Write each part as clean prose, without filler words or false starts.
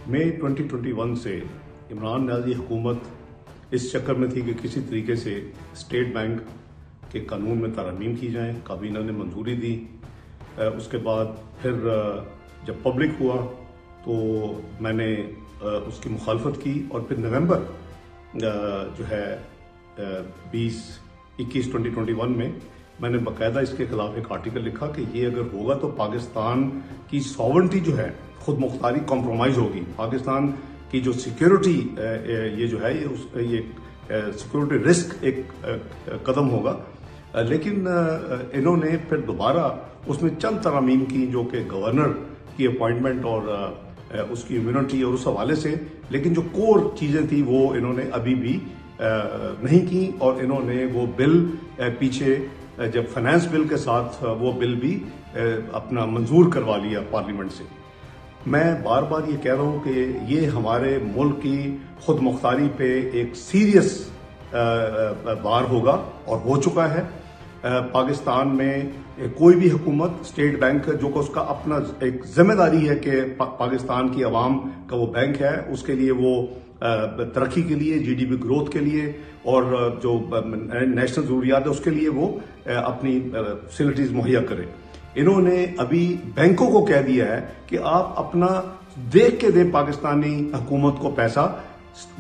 मई 2021 से इमरान नियाज़ी हुकूमत इस चक्कर में थी कि किसी तरीके से स्टेट बैंक के कानून में तरमीम की जाए। काबीना ने मंजूरी दी। उसके बाद फिर जब पब्लिक हुआ तो मैंने उसकी मुखालफत की और फिर नवंबर जो है 21 में मैंने बाकायदा इसके खिलाफ एक आर्टिकल लिखा कि ये अगर होगा तो पाकिस्तान की सॉवरेंटी जो है खुद मुख्तारी कॉम्प्रोमाइज़ होगी। पाकिस्तान की जो सिक्योरिटी ये जो है ये सिक्योरिटी रिस्क एक कदम होगा। लेकिन इन्होंने फिर दोबारा उसमें चंद तरामीम की जो कि गवर्नर की अपॉइंटमेंट और उसकी इम्यूनिटी और उस हवाले से, लेकिन जो कोर चीज़ें थी वो इन्होंने अभी भी नहीं की। और इन्होंने वो बिल पीछे जब फाइनेंस बिल के साथ वो बिल भी अपना मंजूर करवा लिया पार्लियामेंट से। मैं बार बार ये कह रहा हूँ कि ये हमारे मुल्क की खुद मुख्तारी पे एक सीरियस वार होगा और हो चुका है। पाकिस्तान में कोई भी हुकूमत स्टेट बैंक जो कि उसका अपना एक जिम्मेदारी है कि पाकिस्तान की आवाम का वो बैंक है, उसके लिए वो तरक्की के लिए, जीडीपी ग्रोथ के लिए और जो नेशनल जरूरियात है उसके लिए वो अपनी फैसिलिटीज मुहैया करे। इन्होंने अभी बैंकों को कह दिया है कि आप अपना देख के दें पाकिस्तानी हुकूमत को पैसा।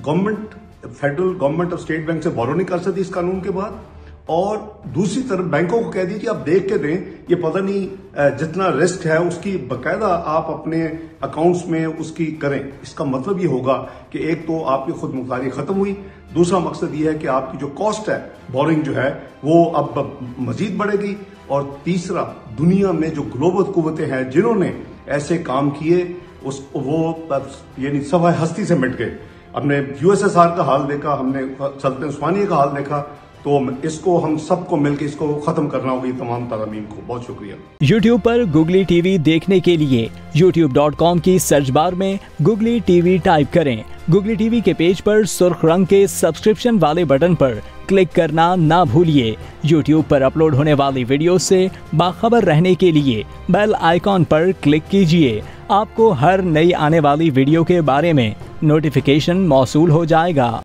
गवर्नमेंट, फेडरल गवर्नमेंट और स्टेट बैंक से बोरो नहीं कर सकती इस कानून के बाद। और दूसरी तरफ बैंकों को कह दिया कि आप देख के दें, ये पता नहीं जितना रिस्क है उसकी बकायदा आप अपने अकाउंट्स में उसकी करें। इसका मतलब ये होगा कि एक तो आपकी खुद मुख्तारी खत्म हुई, दूसरा मकसद ये है कि आपकी जो कॉस्ट है बोरिंग जो है वो अब मजीद बढ़ेगी, और तीसरा दुनिया में जो ग्लोबल कुव्वतें हैं जिन्होंने ऐसे काम किए वो यानी सवा हस्ती से मिट गए। हमने यूएसएसआर का हाल देखा, हमने सल्तनत उस्मानिया का हाल देखा, तो इसको हम सबको मिलकर इसको खत्म करना होगा, ये तमाम तरमीम को। बहुत शुक्रिया। YouTube पर गुगली टीवी देखने के लिए youtube.com की सर्च बार में गुगली टीवी टाइप करें। गुगली टीवी के पेज पर सुर्ख रंग के सब्सक्रिप्शन वाले बटन पर क्लिक करना ना भूलिए। YouTube पर अपलोड होने वाली वीडियो से बाखबर रहने के लिए बेल आइकॉन पर क्लिक कीजिए। आपको हर नई आने वाली वीडियो के बारे में नोटिफिकेशन मौसूल हो जाएगा।